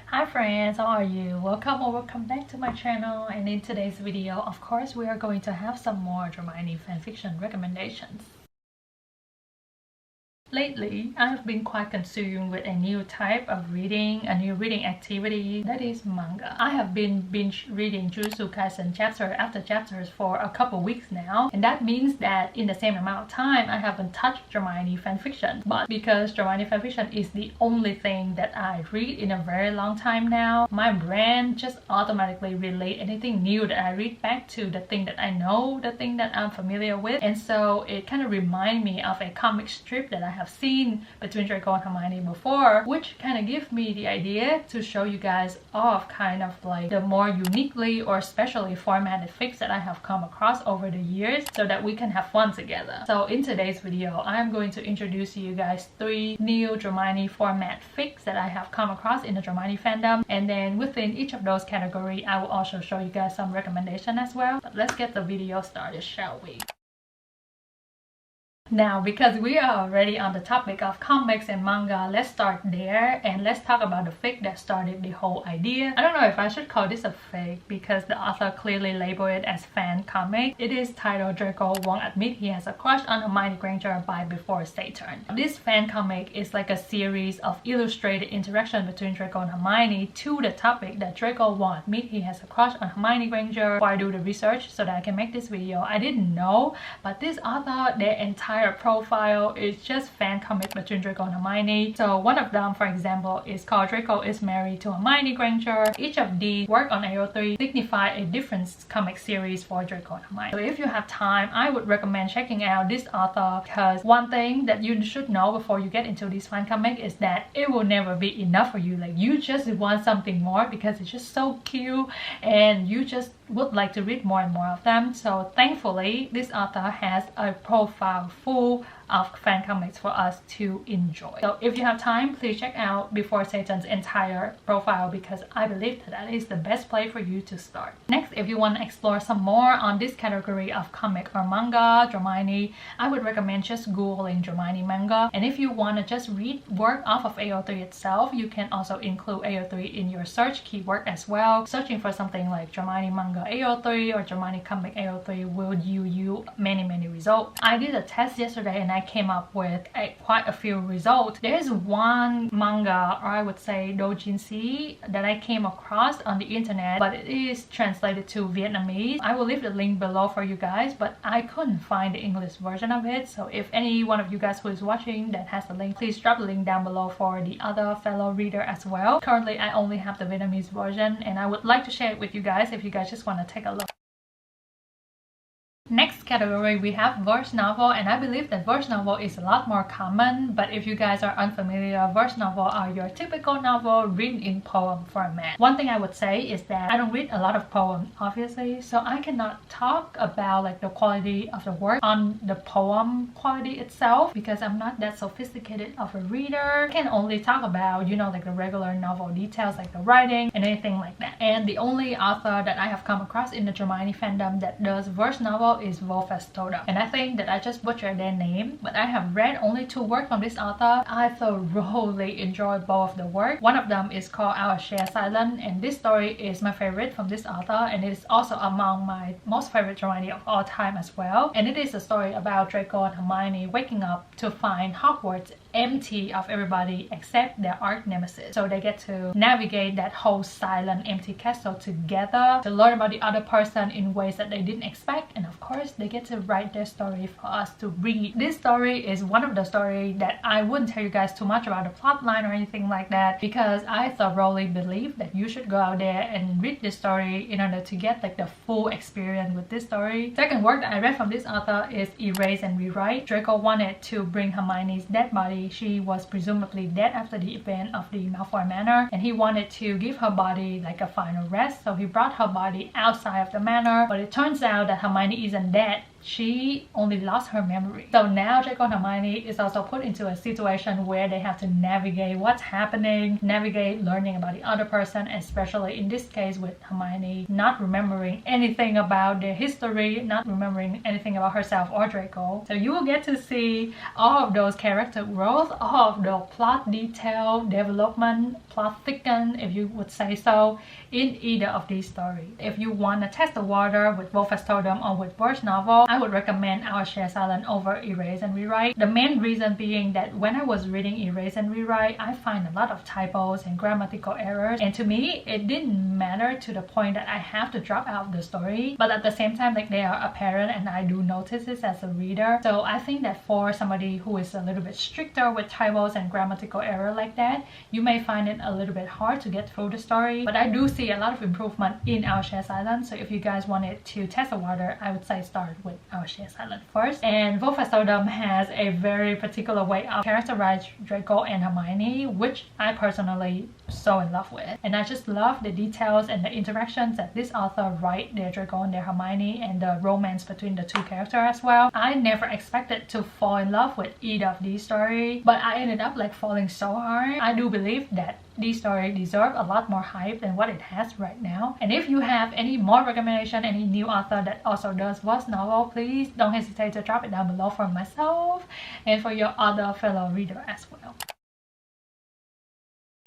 Hi friends, how are you? Welcome or welcome back to my channel, and in today's video, of course, we are going to have some more dramione fanfiction recommendations. Lately, I have been quite consumed with a new type of reading, a new reading activity, that is manga. I have been binge reading Jujutsu Kaisen chapter after chapters for a couple weeks now, and that means that in the same amount of time, I haven't touched dramione fanfiction. But because dramione fanfiction is the only thing that I read in a very long time now, my brain just automatically relate anything new that I read back to the thing that I know, the thing that I'm familiar with, and so it kind of reminds me of a comic strip that I have seen between Draco and Hermione before, which kind of gives me the idea to show you guys off kind of like the more uniquely or specially formatted fics that I have come across over the years so that we can have fun together. So in today's video, I am going to introduce to you guys 3 new dramione format fics that I have come across in the dramione fandom, and then within each of those categories, I will also show you guys some recommendation as well. But let's get the video started, shall we? Now, because we are already on the topic of comics and manga, let's start there and let's talk about the fic that started the whole idea. I don't know if I should call this a fic because the author clearly labeled it as fan comic. It is titled Draco Won't Admit He Has a Crush on Hermione Granger by Before Saturn. This fan comic is like a series of illustrated interaction between Draco and Hermione to the topic that Draco won't admit he has a crush on Hermione Granger. Before I do the research so that I can make this video, I didn't know, but this author, their entire profile is just fan comic between Draco and Hermione. So one of them, for example, is called Draco is Married to Hermione Granger. Each of these work on AO3 signify a different comic series for Draco and Hermione. So if you have time, I would recommend checking out this author, because one thing that you should know before you get into this fan comic is that it will never be enough for you. Like, you just want something more because it's just so cute and you just would like to read more and more of them. So thankfully, this author has a profile full of fan comics for us to enjoy. So if you have time, please check out Before Satan's entire profile, because I believe that is the best place for you to start. Next, if you want to explore some more on this category of comic or manga, dramione, I would recommend just googling dramione manga. And if you want to just read work off of AO3 itself, you can also include AO3 in your search keyword as well. Searching for something like dramione manga AO3 or dramione comic AO3 will yield you many results. I did a test yesterday and I came up with quite a few results. There is one manga, or I would say doujinshi, that I came across on the internet, but it is translated to Vietnamese. I will leave the link below for you guys, but I couldn't find the English version of it. So if any one of you guys who is watching that has the link, please drop the link down below for the other fellow reader as well. Currently, I only have the Vietnamese version, and I would like to share it with you guys if you guys just want to take a look. Next category, we have verse novel, and I believe that verse novel is a lot more common, but if you guys are unfamiliar, verse novel are your typical novel written in poem format. One thing I would say is that I don't read a lot of poems, obviously, so I cannot talk about like the quality of the work on the poem quality itself, because I'm not that sophisticated of a reader. I can only talk about, you know, like the regular novel details like the writing and anything like that. And the only author that I have come across in the dramione fandom that does verse novel is Toda, and I think that I just butchered their name, but I have read only 2 works from this author. I thoroughly enjoyed both of the work. One of them is called Our Shared Silence, and this story is my favorite from this author, and it is also among my most favorite dramione of all time as well. And it is a story about Draco and Hermione waking up to find Hogwarts empty of everybody except their arch nemesis. So they get to navigate that whole silent empty castle together to learn about the other person in ways that they didn't expect, and of course they get to write their story for us to read. This story is one of the stories that I wouldn't tell you guys too much about the plot line or anything like that, because I thoroughly believe that you should go out there and read this story in order to get like the full experience with this story. Second work that I read from this author is Erase and Rewrite. Draco wanted to bring Hermione's dead body. She was presumably dead after the event of the Malfoy Manor, and he wanted to give her body like a final rest, so he brought her body outside of the manor. But it turns out that Hermione isn't dead. she only lost her memory. So now Draco and Hermione is also put into a situation where they have to navigate what's happening, navigate learning about the other person, especially in this case with Hermione not remembering anything about their history, not remembering anything about herself or Draco. So you will get to see all of those character growth, all of the plot detail, development, plot thicken, if you would say so, in either of these stories. If you want to test the water with Wolf's Totem or with Birch novel, I would recommend Our Shared Silence over Erase and Rewrite. The main reason being that when I was reading Erase and Rewrite, I find a lot of typos and grammatical errors, and to me it didn't matter to the point that I have to drop out the story, but at the same time, like, they are apparent and I do notice this as a reader. So I think that for somebody who is a little bit stricter with typos and grammatical error like that, you may find it a little bit hard to get through the story, but I do see a lot of improvement in Our Shared Silence. So if you guys wanted to test the water, I would say start with Our Shared Silence first. And Wolf's Totem has a very particular way of characterize Draco and Hermione, which I personally so in love with, and I just love the details and the interactions that this author write their Draco and their Hermione, and the romance between the two characters as well. I never expected to fall in love with either of these stories, but I ended up like falling so hard. I do believe that these stories deserve a lot more hype than what it has right now. And if you have any more recommendation, any new author that also does voice novel, please don't hesitate to drop it down below for myself and for your other fellow reader as well.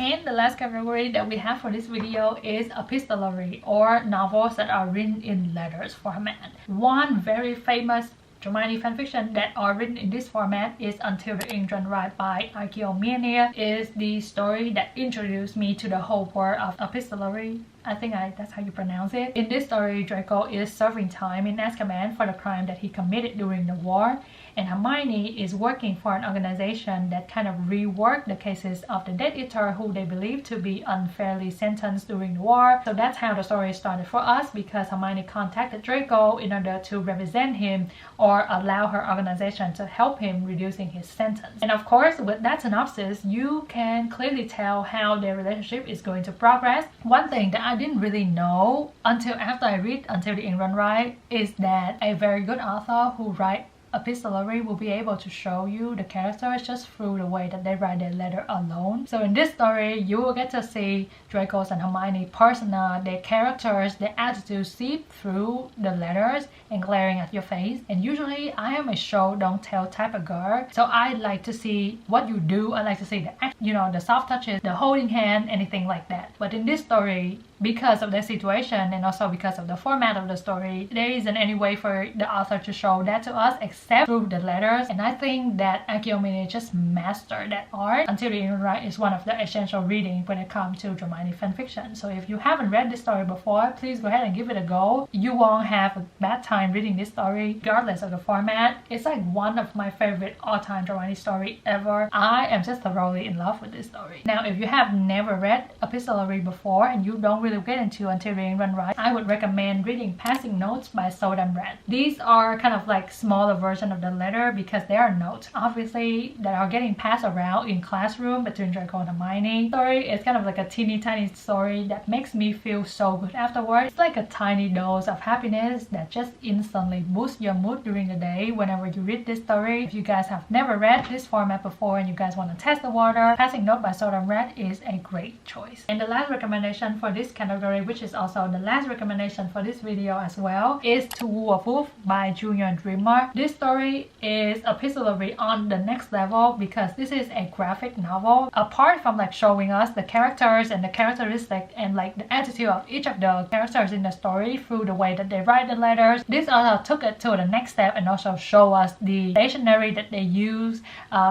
And the last category that we have for this video is epistolary, or novels that are written in letters format. One very famous dramione fanfiction that are written in this format is Until the Ink Run Dry by dramione. Is the story that introduced me to the whole world of epistolary. I think that's how you pronounce it. In this story, Draco is serving time in Azkaban for the crime that he committed during the war, and Hermione is working for an organization that kind of reworked the cases of the Death Eater who they believe to be unfairly sentenced during the war. So that's how the story started for us, because Hermione contacted Draco in order to represent him or allow her organization to help him reducing his sentence. And of course, with that synopsis, you can clearly tell how their relationship is going to progress. One thing that I didn't really know until after I read Until the Ink Run Dry is that a very good author who writes epistolary will be able to show you the characters just through the way that they write their letter alone. So in this story, you will get to see Draco's and Hermione persona, their characters, their attitudes seep through the letters and glaring at your face. And usually I am a show don't tell type of girl, so I like to see what you do. I like to see the act, you know, the soft touches, the holding hand, anything like that. But in this story, because of the situation and also because of the format of the story, there isn't any way for the author to show that to us except through the letters. And I think that dramione just mastered that art. Until the Ink Run Dry is one of the essential reading when it comes to dramione fanfiction. So if you haven't read this story before, please go ahead and give it a go. You won't have a bad time reading this story regardless of the format. It's like one of my favorite all-time dramione story ever. I am just thoroughly in love with this story. Now, if you have never read epistolary before and you don't really get into Until the Ink Run Dry, I would recommend reading Passing Notes by Sodan Red. These are kind of like smaller version of the letter because they are notes, obviously, that are getting passed around in classroom between Draco and Hermione. Story is kind of like a teeny tiny story that makes me feel so good afterwards. It's like a tiny dose of happiness that just instantly boosts your mood during the day whenever you read this story. If you guys have never read this format before and you guys want to test the water, Passing Note by Sodan Red is a great choice. And the last recommendation for this category, which is also the last recommendation for this video as well, is To Woo a Wolf by Junior Dreamer. This story is epistolary on the next level because this is a graphic novel. Apart from like showing us the characters and the characteristics and like the attitude of each of the characters in the story through the way that they write the letters, this also took it to the next step and also show us the stationery that they use,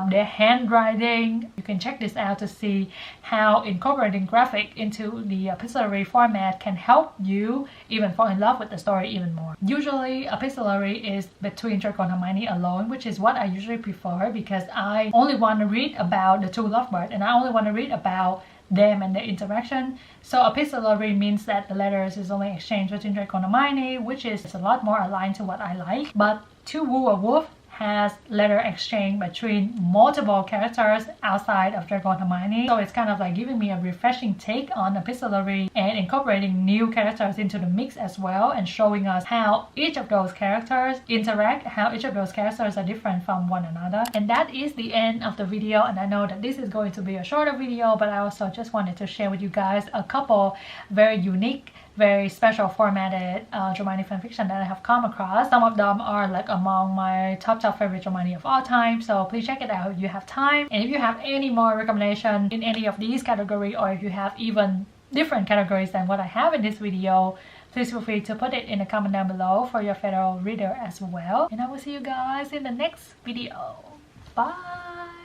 their handwriting. You can check this out to see how incorporating graphic into the epistolary format can help you even fall in love with the story even more. Usually epistolary is between Draco and Hermione alone, which is what I usually prefer because I only want to read about the two lovebirds and I only want to read about them and their interaction. So epistolary means that the letters is only exchanged between Draco and Hermione, which is a lot more aligned to what I like. But To Woo a Wolf has letter exchange between multiple characters outside of Dragon Hermione. So it's kind of like giving me a refreshing take on epistolary and incorporating new characters into the mix as well, and showing us how each of those characters interact, how each of those characters are different from one another. And that is the end of the video, and I know that this is going to be a shorter video, but I also just wanted to share with you guys a couple very unique, very special formatted dramione fanfiction that I have come across. Some of them are like among my top favorite dramione of all time, so please check it out if you have time. And if you have any more recommendation in any of these categories, or if you have even different categories than what I have in this video, please feel free to put it in the comment down below for your fellow reader as well. And I will see you guys in the next video. Bye!